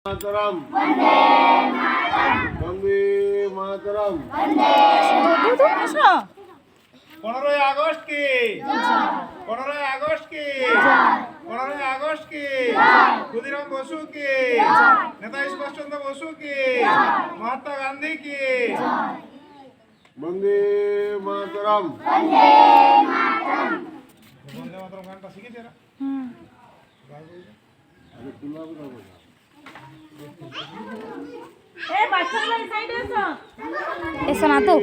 मातरम Vande Mataram 15 August কি 15 August কি 15 August কি ক্ষুদিরাম বসু কি নেতাজি সুভাষচন্দ্র বসু কি মহাত্মা গান্ধী কি বন্দে মাতরম গানটা শিখেছে না এসো না তো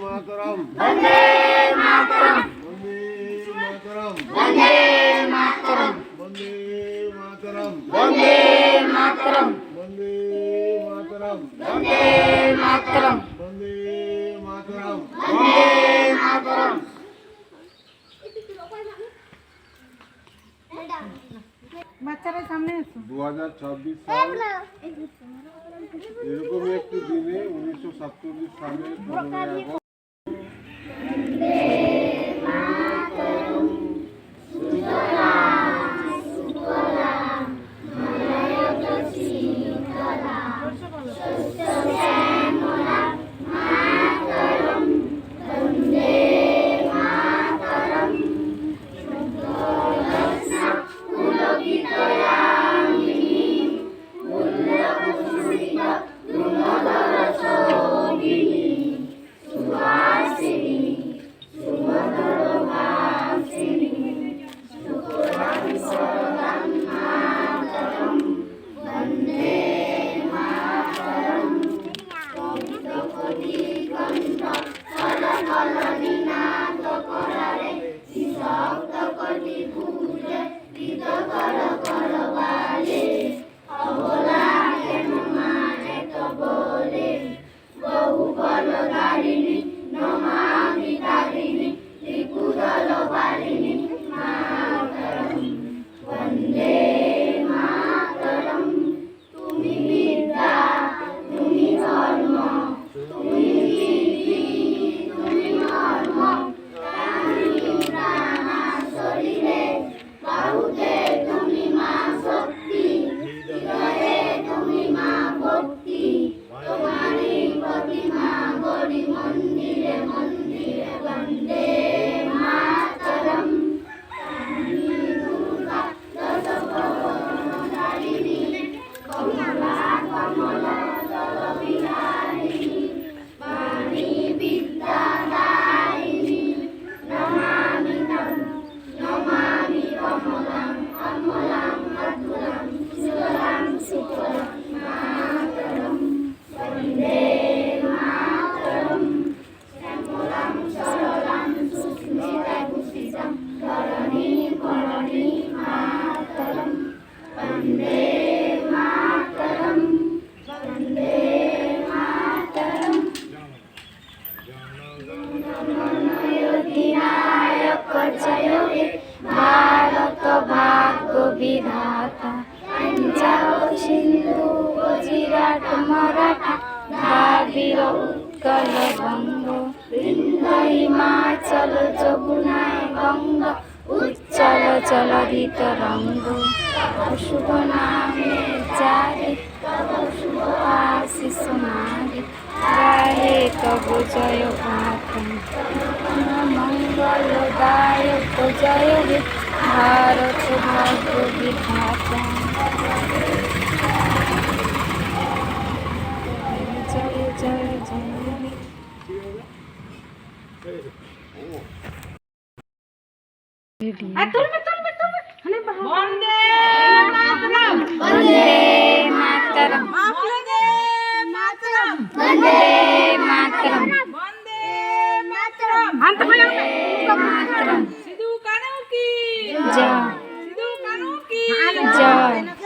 मातरम वंदे मातरम वंदे मातरम वंदे मातरम वंदे मातरम वंदे मातरम वंदे मातरम वंदे मातरम वंदे मातरम বাচ্চারা সামনে এসো 2026 সাল এরকম একটি দিনে 1947 সালের 15 আগস্ট भारत भाग्य विधाता पंजाब सिंधु गुजरात मराठा द्राविड़ उत्कल बंग विंध्य हिमाचल जमुना गंग उच्चल जलधित रंग शुभ नामे जाहि तब शुभ आशीष मागे गाहे तब जय गाथा मंगलदायक जय हे भारत भाग्य विधाता जय जय जय वंदे मातरम वंदे मातरम वंदे मातरम वंदे मातरम वंदे मातरम मातरम सिद्धू कान्हू की जय सिद्धू कान्हू की जय